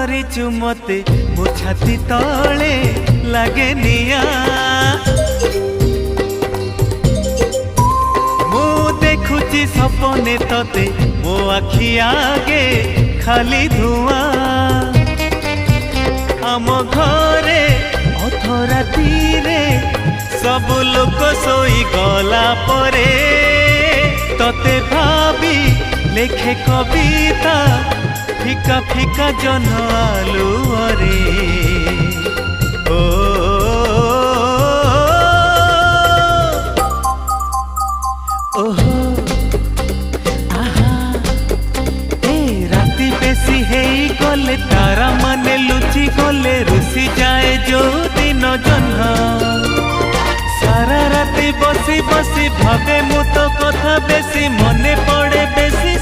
କରିଛୁ ମତେ ମୋ ଛାତି ତଳେ ଲାଗେ ନିଆଁ। ମୁଁ ଦେଖୁଛି ସପନେ ତତେ ମୋ ଆଖି ଆଗେ ଖାଲି ଧୂଆଁ। ଆମ ଘରେ ଅଧରାତିରେ ସବୁ ଲୋକ ଶୋଇ ଗଲା ପରେ ତତେ ଭାବି ଲେଖେ କବିତା ফিকা ফিকা জন আলুরে। ও ওহো আহা এ রাতি বেশি হেই গলে তারা মানে লুচি গলে রুষি যায় যৌদিন জহ্ন। সারা রাতি বসি বসি ভাবে মু তো কথা বেশি মনে পড়ে বেশি